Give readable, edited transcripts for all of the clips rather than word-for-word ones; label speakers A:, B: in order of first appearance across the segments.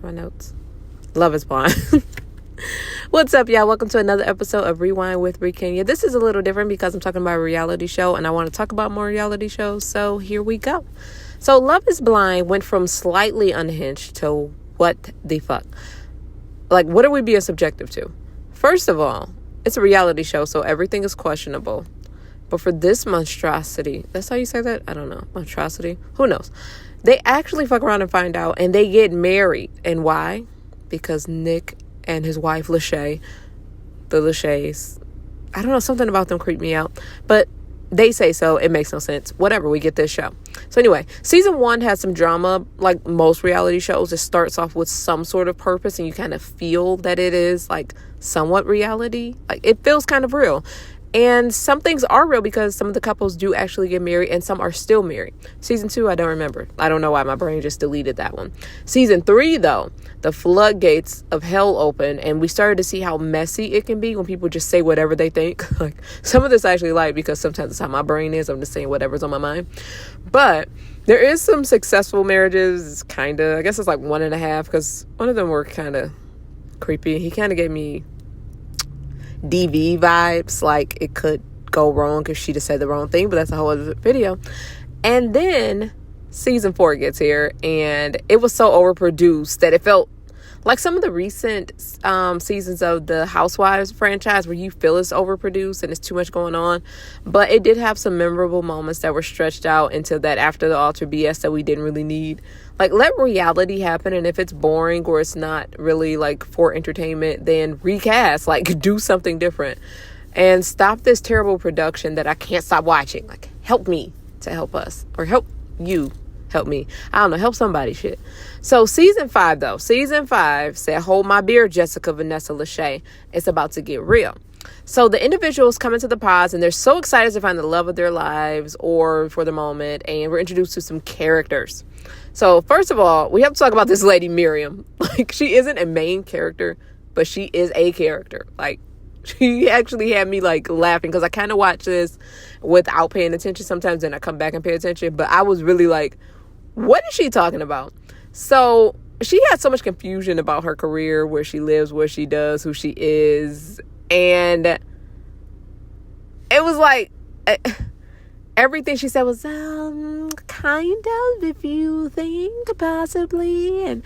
A: for my notes. Love is Blind. What's up, y'all? Welcome to another episode of Rewind with Kenya. This is a little different because I'm talking about a reality show and I want to talk about more reality shows. So here we go. So Love is Blind went from slightly unhinged to what the fuck? Like, what are we being subjective to? First of all, it's a reality show, so everything is questionable. But for this monstrosity, that's how you say that? I don't know. Monstrosity? Who knows? They actually fuck around and find out, and they get married. And why? Because Nick and his wife, Lachey, the Lacheys, I don't know, something about them creeped me out. But they say so. It makes no sense. Whatever, we get this show. So anyway, season 1 has some drama. Like most reality shows, it starts off with some sort of purpose, and you kind of feel that it is like somewhat reality. Like it feels kind of real. And some things are real because some of the couples do actually get married and some are still married. Season 2, I don't remember. I don't know why my brain just deleted that one. Season 3, though, the floodgates of hell open and we started to see how messy it can be when people just say whatever they think. Like some of this I actually like because sometimes it's how my brain is. I'm just saying whatever's on my mind. But there is some successful marriages, kind of. I guess it's like 1.5 because one of them were kind of creepy. He kind of gave me DV vibes, like it could go wrong because she just said the wrong thing, but that's a whole other video. And then season 4 gets here and it was so overproduced that it felt like some of the recent seasons of the Housewives franchise where you feel it's overproduced and it's too much going on. But it did have some memorable moments that were stretched out into that after the altar BS that we didn't really need. Like, let reality happen, and if it's boring or it's not really, like, for entertainment, then recast. Like, do something different. And stop this terrible production that I can't stop watching. Like, help me to help us. Or help you help me. I don't know, help somebody, shit. So, season 5, though. Season 5 said, hold my beer, Jessica, Vanessa, Lachey. It's about to get real. So the individuals come into the pods and they're so excited to find the love of their lives or for the moment. And we're introduced to some characters. So first of all, we have to talk about this lady, Miriam. Like, she isn't a main character, but she is a character. Like, she actually had me, like, laughing because I kind of watch this without paying attention sometimes. Then I come back and pay attention. But I was really like, what is she talking about? So she had so much confusion about her career, where she lives, what she does, who she is. And it was like... everything she said was, kind of, if you think, possibly. And,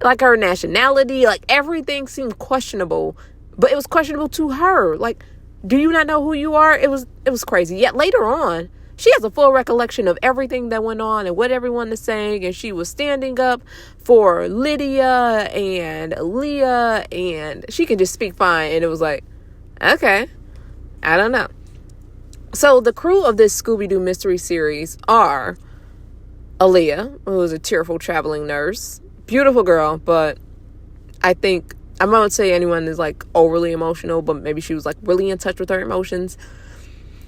A: like, her nationality, like, everything seemed questionable. But it was questionable to her. Like, do you not know who you are? It was crazy. Yet later on, she has a full recollection of everything that went on and what everyone is saying. And she was standing up for Lydia and Leah. And she can just speak fine. And it was like, okay, I don't know. So the crew of this Scooby-Doo mystery series are Aaliyah, who is a tearful traveling nurse. Beautiful girl, but I think, I won't say anyone is like overly emotional, but maybe she was like really in touch with her emotions.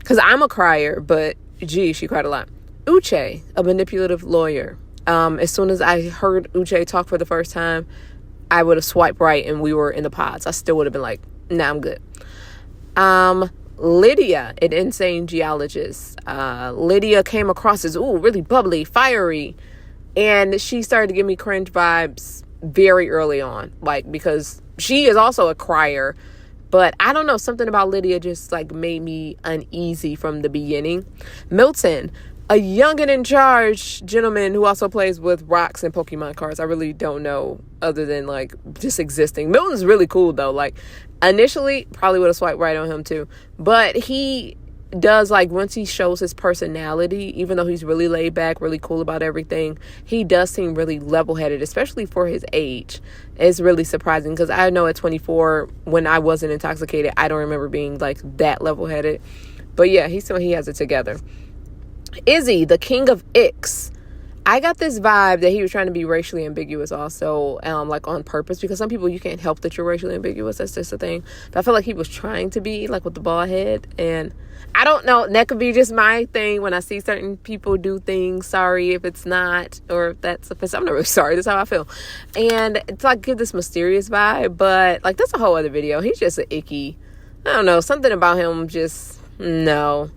A: Because I'm a crier, but gee, she cried a lot. Uche, a manipulative lawyer. As soon as I heard Uche talk for the first time, I would have swiped right and we were in the pods. I still would have been like, nah, I'm good. Lydia, an insane geologist. Lydia came across as, really bubbly, fiery. And she started to give me cringe vibes very early on. Like, because she is also a crier. But I don't know, something about Lydia just, like, made me uneasy from the beginning. Milton, a young and in charge gentleman who also plays with rocks and Pokemon cards. I really don't know other than, like, just existing. Milton's really cool, though. Like, initially, probably would have swiped right on him, too. But he does, like, once he shows his personality, even though he's really laid back, really cool about everything, he does seem really level-headed, especially for his age. It's really surprising because I know at 24, when I wasn't intoxicated, I don't remember being, like, that level-headed. But, yeah, he has it together. Izzy, the king of icks. I got this vibe that he was trying to be racially ambiguous also, like on purpose, because some people, you can't help that you're racially ambiguous. That's just a thing. But I feel like he was trying to be, like, with the bald head. And I don't know. That could be just my thing when I see certain people do things. Sorry if it's not, or if that's offensive. I'm not really sorry. That's how I feel. And it's like, give this mysterious vibe. But, like, that's a whole other video. He's just an icky. I don't know. Something about him just, no.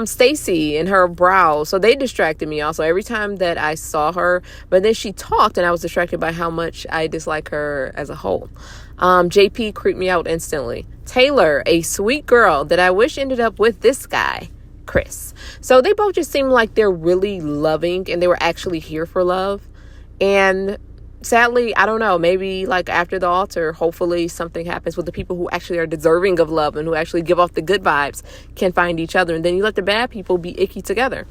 A: Stacy and her brow. So they distracted me also every time that I saw her. But then she talked and I was distracted by how much I dislike her as a whole. JP creeped me out instantly. Taylor, a sweet girl that I wish ended up with this guy, Chris. So they both just seem like they're really loving and they were actually here for love. And sadly, I don't know, maybe like after the altar, hopefully something happens with the people who actually are deserving of love and who actually give off the good vibes can find each other. And then you let the bad people be icky together.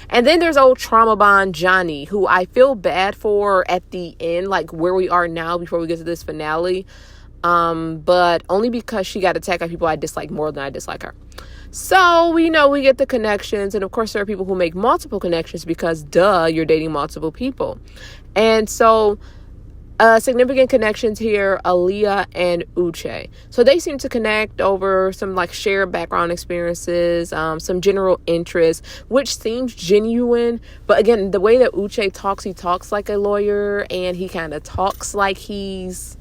A: And then there's old trauma bond Johnny, who I feel bad for at the end, like where we are now before we get to this finale. But only because she got attacked by people I dislike more than I dislike her. So we know we get the connections. And of course, there are people who make multiple connections because, duh, you're dating multiple people. And so significant connections here, Aaliyah and Uche. So they seem to connect over some like shared background experiences, some general interests, which seems genuine. But again, the way that Uche talks, he talks like a lawyer and he kind of talks like he's,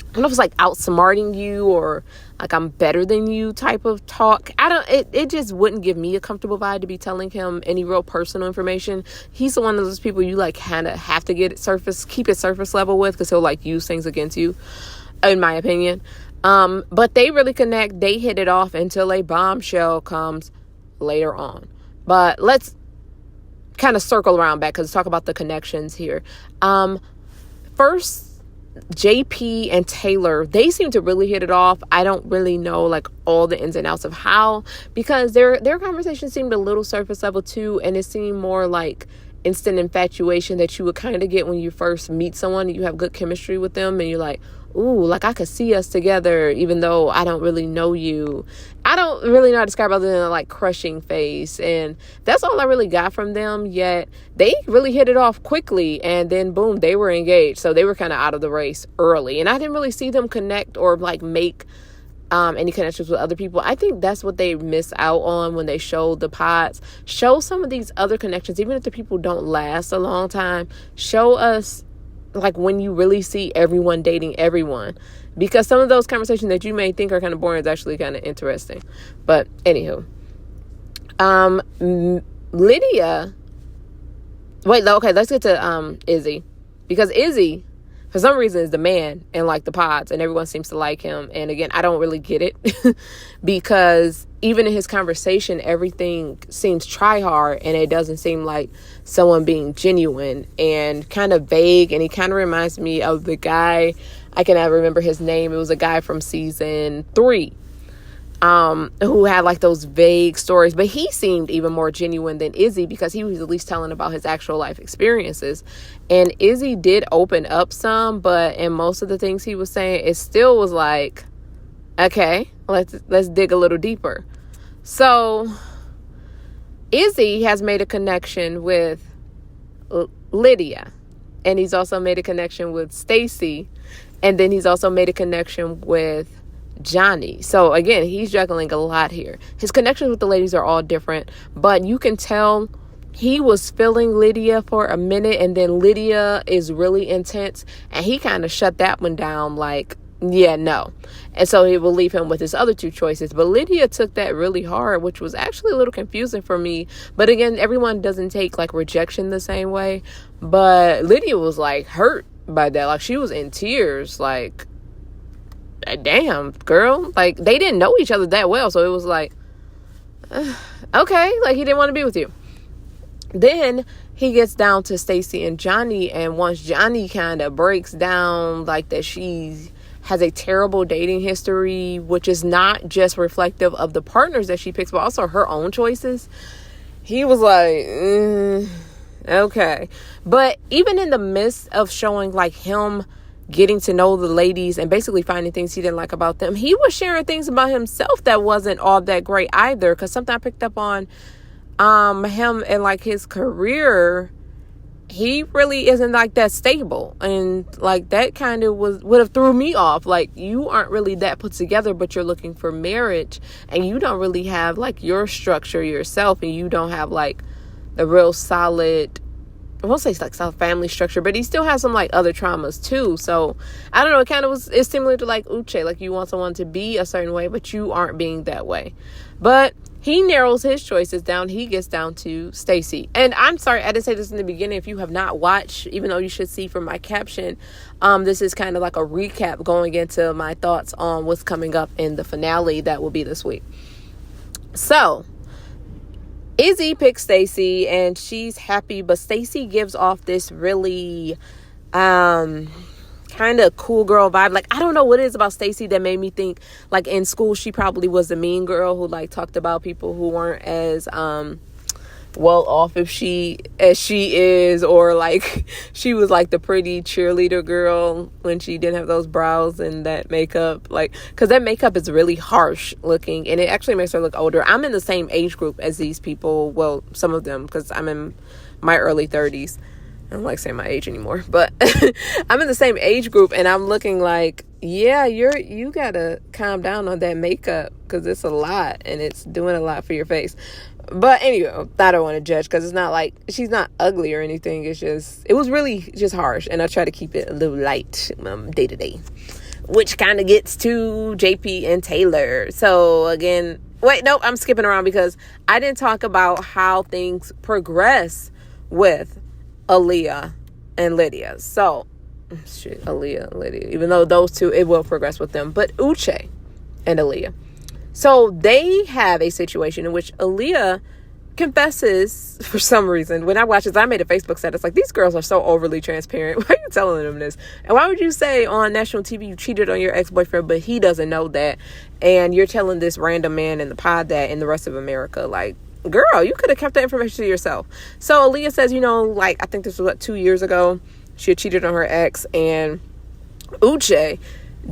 A: I don't know if it's like outsmarting you or like I'm better than you type of talk. It just wouldn't give me a comfortable vibe to be telling him any real personal information. He's one of those people you like kind of have to keep it surface level with because he'll like use things against you, in my opinion. But they really connect. They hit it off until a bombshell comes later on. But let's kind of circle around back because let's talk about the connections here. First, JP and Taylor, they seem to really hit it off. I don't really know like all the ins and outs of how, because their conversation seemed a little surface level too, and it seemed more like instant infatuation that you would kind of get when you first meet someone and you have good chemistry with them and you're like, ooh, like I could see us together even though I don't really know you. I don't really know how to describe other than a like crushing phase, and that's all I really got from them. Yet they really hit it off quickly, and then boom, they were engaged. So they were kind of out of the race early, and I didn't really see them connect or like make any connections with other people. I think that's what they miss out on when they showed the pods. Show some of these other connections, even if the people don't last a long time. Show us like when you really see everyone dating everyone, because some of those conversations that you may think are kind of boring is actually kind of interesting. But anywho, Lydia, let's get to Izzy, because Izzy for some reason is the man in like the pods and everyone seems to like him. And again, I don't really get it because even in his conversation, everything seems try hard and it doesn't seem like someone being genuine and kind of vague. And he kind of reminds me of the guy, I cannot remember his name. It was a guy from season 3 who had like those vague stories, but he seemed even more genuine than Izzy because he was at least telling about his actual life experiences. And Izzy did open up some, but in most of the things he was saying, it still was like, okay, let's dig a little deeper. So Izzy has made a connection with Lydia, and he's also made a connection with Stacy, and then he's also made a connection with Johnny. So again, he's juggling a lot here. His connections with the ladies are all different, but you can tell he was feeling Lydia for a minute, and then Lydia is really intense, and he kind of shut that one down like, yeah, no. And so he will leave him with his other two choices. But Lydia took that really hard, which was actually a little confusing for me. But again, everyone doesn't take like rejection the same way. But Lydia was like hurt by that. Like she was in tears, like, damn, girl. Like they didn't know each other that well. So it was like, okay, like he didn't want to be with you. Then he gets down to Stacy and Johnny, and once Johnny kind of breaks down like that she has a terrible dating history, which is not just reflective of the partners that she picks, but also her own choices, he was like, okay. But even in the midst of showing like him getting to know the ladies and basically finding things he didn't like about them, he was sharing things about himself that wasn't all that great either. Because something I picked up on him and like his career, he really isn't like that stable, and like that kind of would have threw me off. Like you aren't really that put together, but you're looking for marriage, and you don't really have like your structure yourself, and you don't have like a real solid, I won't say it's like solid family structure, but he still has some like other traumas too. So I don't know, it kind of it's similar to like Uche, like you want someone to be a certain way, but you aren't being that way. But he narrows his choices down. He gets down to Stacy. And I'm sorry, I didn't say this in the beginning. If you have not watched, even though you should see from my caption, this is kind of like a recap going into my thoughts on what's coming up in the finale that will be this week. So, Izzy picks Stacy and she's happy, but Stacy gives off this really kind of cool girl vibe. Like, I don't know what it is about Stacy that made me think, like, in school she probably was the mean girl who, like, talked about people who weren't as well off as she is, or like she was like the pretty cheerleader girl when she didn't have those brows and that makeup, like, because that makeup is really harsh looking and it actually makes her look older. I'm in the same age group as these people, well, some of them, because I'm in my early 30s. I don't like saying my age anymore, but I'm in the same age group and I'm looking like, yeah, you gotta calm down on that makeup because it's a lot and it's doing a lot for your face. But anyway, I don't want to judge because it's not like she's not ugly or anything. It was really just harsh. And I try to keep it a little light day to day, which kind of gets to JP and Taylor. So again, wait, nope, I'm skipping around because I didn't talk about how things progress with Aaliyah and Lydia. So, Aaliyah and Lydia, even though those two, it will progress with them. But Uche and Aaliyah. So they have a situation in which Aaliyah confesses for some reason. When I watched this, I made a Facebook status like, these girls are so overly transparent. Why are you telling them this? And why would you say on national TV you cheated on your ex-boyfriend, but he doesn't know that? And you're telling this random man in the pod that in the rest of America, like, girl, you could have kept that information to yourself. So Aaliyah says, like, I think this was 2 years ago, she had cheated on her ex, and Uche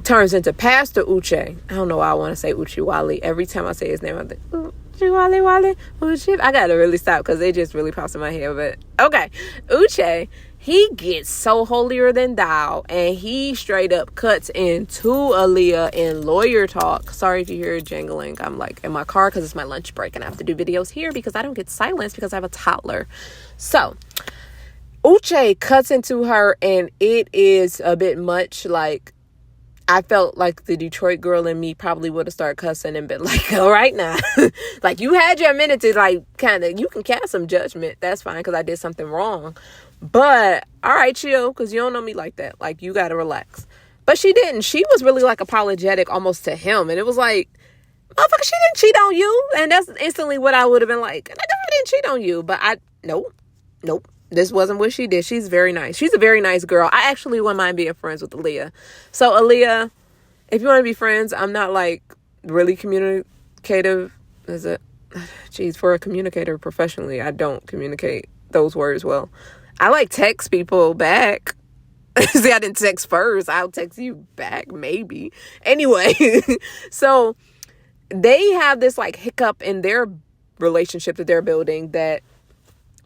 A: turns into Pastor Uche. I don't know why I want to say Uche Wally. Every time I say his name, I think, Uche Wally, Uche. I got to really stop because it just really pops in my head. But, okay. Uche, he gets so holier than thou, and he straight up cuts into Aaliyah in lawyer talk. Sorry if you hear it jangling. I'm, like, in my car because it's my lunch break, and I have to do videos here because I don't get silenced because I have a toddler. So, Uche cuts into her, and it is a bit much. Like, I felt like the Detroit girl in me probably would have started cussing and been like, all right now. Like, you had your minute to, like, kind of, you can cast some judgment. That's fine because I did something wrong. But, all right, chill, because you don't know me like that. Like, you got to relax. But she didn't. She was really, like, apologetic almost to him. And it was like, motherfucker, she didn't cheat on you. And that's instantly what I would have been like, I didn't cheat on you. But nope. This wasn't what she did. She's very nice. She's a very nice girl. I actually wouldn't mind being friends with Aaliyah. So, Aaliyah, if you want to be friends, I'm not, like, really communicative. Is it? Geez, for a communicator professionally, I don't communicate those words well. I, like, text people back. See, I didn't text first. I'll text you back, maybe. Anyway, so they have this, like, hiccup in their relationship that they're building that,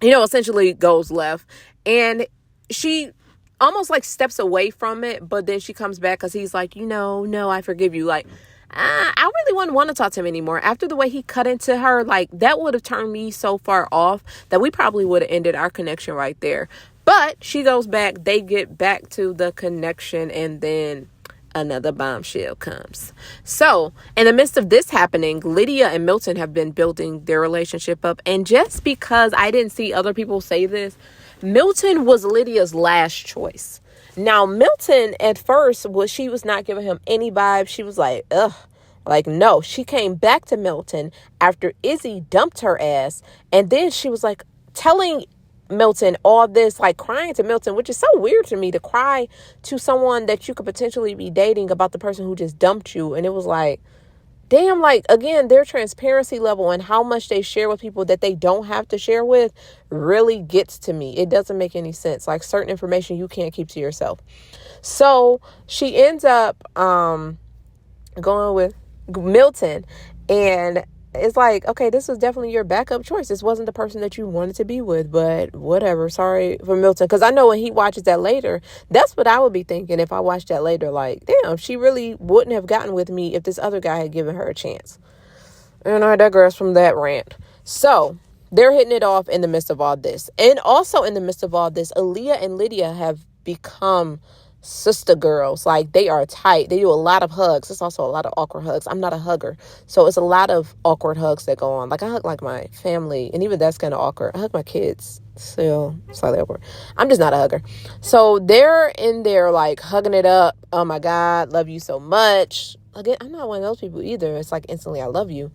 A: essentially goes left. And she almost like steps away from it, but then she comes back because he's like, no, I forgive you. Like, I really wouldn't want to talk to him anymore. After the way he cut into her, like, that would have turned me so far off that we probably would have ended our connection right there. But she goes back, they get back to the connection, and then another bombshell comes. So, in the midst of this happening, Lydia and Milton have been building their relationship up. And just because I didn't see other people say this, Milton was Lydia's last choice. Now, Milton, at first, she was not giving him any vibe. She was like, ugh. Like, no. She came back to Milton after Izzy dumped her ass. And then she was like telling Milton all this, like crying to Milton, which is so weird to me, to cry to someone that you could potentially be dating about the person who just dumped you. And it was like, damn, like, again, their transparency level and how much they share with people that they don't have to share with really gets to me. It doesn't make any sense. Like, certain information you can't keep to yourself. So she ends up going with Milton, and it's like, okay, this was definitely your backup choice. This wasn't the person that you wanted to be with, but whatever. Sorry for Milton. Because I know when he watches that later, that's what I would be thinking if I watched that later. Like, damn, she really wouldn't have gotten with me if this other guy had given her a chance. And I digress from that rant. So, they're hitting it off in the midst of all this. And also in the midst of all this, Aaliyah and Lydia have become sister girls. Like, they are tight. They do a lot of hugs. It's also a lot of awkward hugs. I'm not a hugger, so it's a lot of awkward hugs that go on. Like, I hug like my family, and even that's kind of awkward. I hug my kids, still slightly awkward. I'm just not a hugger. So they're in there like hugging it up. Oh my God, love you so much. Again, I'm not one of those people either. It's like instantly I love you.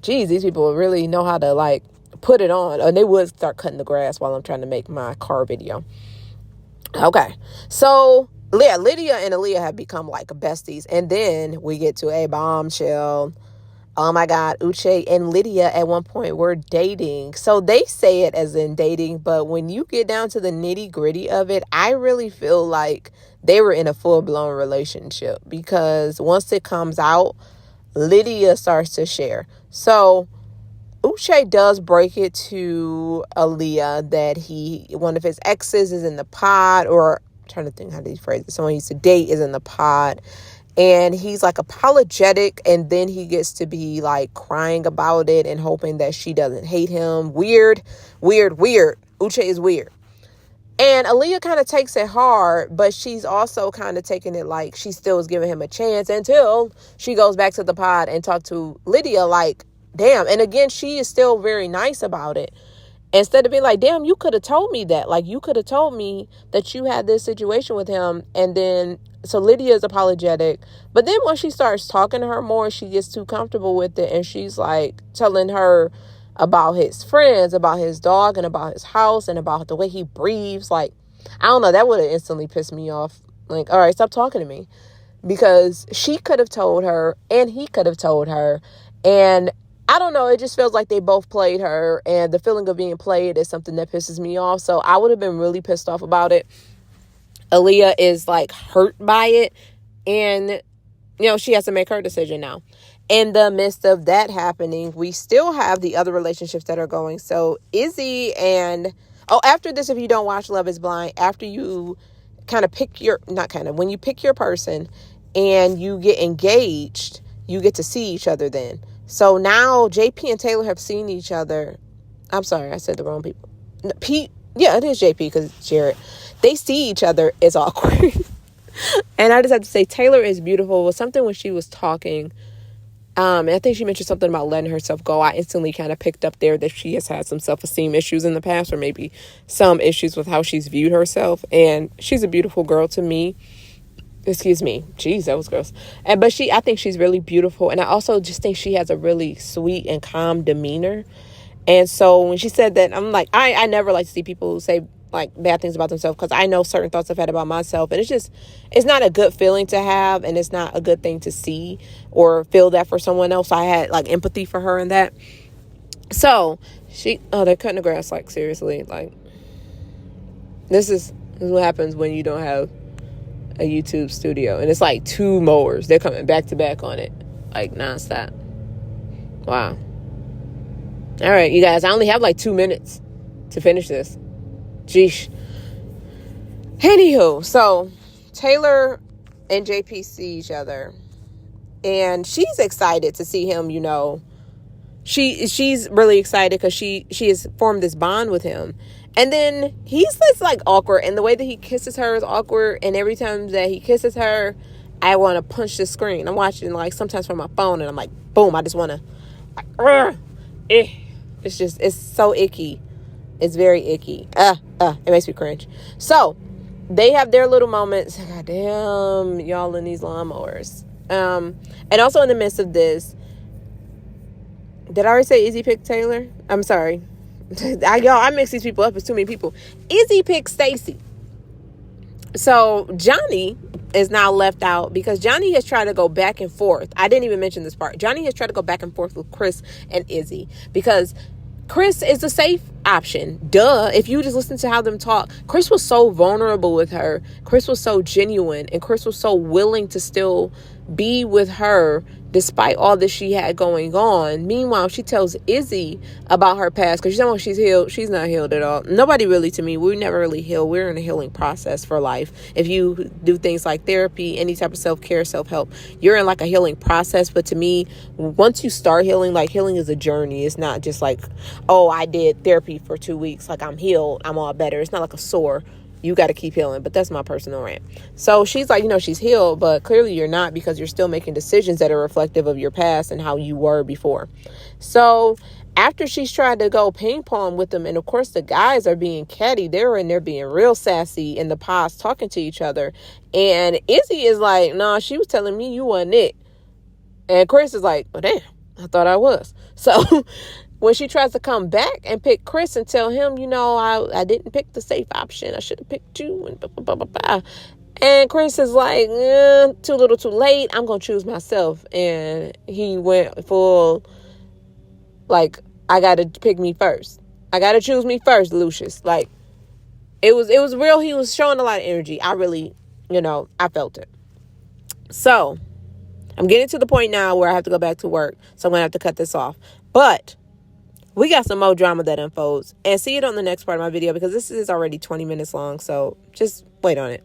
A: Geez, these people really know how to like put it on. And they would start cutting the grass while I'm trying to make my car video. Okay, so yeah, Lydia and Aaliyah have become like besties. And then we get to a bombshell. Oh my God, Uche and Lydia at one point were dating. So they say it as in dating, but when you get down to the nitty gritty of it, I really feel like they were in a full-blown relationship, because once it comes out, Lydia starts to share. So Uche does break it to Aaliyah that one of his exes is in the pod, or I'm trying to think how to phrase it. Someone he used to date is in the pod. And he's like apologetic, and then he gets to be like crying about it and hoping that she doesn't hate him. Weird. Uche is weird. And Aaliyah kind of takes it hard, but she's also kind of taking it like she still is giving him a chance until she goes back to the pod and talk to Lydia like, damn. And again, she is still very nice about it. Instead of being like, damn, you could have told me that. Like, you could have told me that you had this situation with him. And then, so Lydia is apologetic. But then when she starts talking to her more, she gets too comfortable with it. And she's like telling her about his friends, about his dog, and about his house, and about the way he breathes. Like, I don't know, that would have instantly pissed me off. Like, all right, stop talking to me. Because she could have told her, and he could have told her. And I don't know, it just feels like they both played her, and the feeling of being played is something that pisses me off. So I would have been really pissed off about it. Aaliyah is like hurt by it, and she has to make her decision now. In the midst of that happening, we still have the other relationships that are going. So Izzy and after this, if you don't watch Love is Blind, after you kind of pick when you pick your person and you get engaged, you get to see each other then. So now JP and Taylor have seen each other. I'm sorry, I said the wrong people. Pete, yeah, it is JP because Jared. They see each other. It's awkward. And I just have to say, Taylor is beautiful. It was something when she was talking. And I think she mentioned something about letting herself go. I instantly kind of picked up there that she has had some self-esteem issues in the past, or maybe some issues with how she's viewed herself. And she's a beautiful girl to me. Excuse me. Jeez, that was gross. But I think she's really beautiful. And I also just think she has a really sweet and calm demeanor. And so when she said that, I'm like, I never like to see people who say like bad things about themselves, because I know certain thoughts I've had about myself. And it's not a good feeling to have. And it's not a good thing to see or feel that for someone else. I had like empathy for her in that. So they're cutting the grass. Like, seriously, like this is what happens when you don't have a YouTube studio, and it's like 2 mowers. They're coming back to back on it, like nonstop. Wow. All right, you guys, I only have like 2 minutes to finish this. Jeesh. Anywho, so Taylor and JP see each other, and she's excited to see him. She's really excited because she has formed this bond with him. And then he's just like awkward, and the way that he kisses her is awkward. And every time that he kisses her, I want to punch the screen. I'm watching like sometimes from my phone, and I'm like, boom, I just want to. It's so icky. It's very icky. It makes me cringe. So they have their little moments. God damn, y'all in these lawnmowers. And also in the midst of this, did I already say Izzy picked Taylor? I'm sorry. I mix these people up. It's too many people. Izzy picked Stacy. So Johnny is now left out because Johnny has tried to go back and forth. I didn't even mention this part. Johnny has tried to go back and forth with Chris and Izzy because Chris is the safe option. Duh. If you just listen to how them talk, Chris was so vulnerable with her. Chris was so genuine, and Chris was so willing to still be with her despite all that she had going on. Meanwhile, she tells Izzy about her past because she's talking about she's healed. She's not healed at all. Nobody really, to me, we never really heal. We're in a healing process for life. If you do things like therapy, any type of self-care, self-help, you're in like a healing process. But to me, once you start healing, like healing is a journey. It's not just like, oh, I did therapy for 2 weeks, like I'm healed, I'm all better. It's not like a sore. you got to keep healing. But that's my personal rant. So she's like, she's healed, but clearly you're not, because you're still making decisions that are reflective of your past and how you were before. So after she's tried to go ping pong with them, and of course the guys are being catty, they're in there being real sassy in the pods talking to each other. And Izzy is like, nah, she was telling me you wasn't it. And Chris is like, well, damn, I thought I was. So when she tries to come back and pick Chris and tell him, I didn't pick the safe option, I should have picked you, and blah, blah, blah, blah, blah. And Chris is like, too little too late, I'm going to choose myself. And he went full, like, I got to pick me first. I got to choose me first, Lucius. Like, it was real. He was showing a lot of energy. I really, I felt it. So I'm getting to the point now where I have to go back to work. So I'm going to have to cut this off. But we got some more drama that unfolds. And see it on the next part of my video, because this is already 20 minutes long. So just wait on it.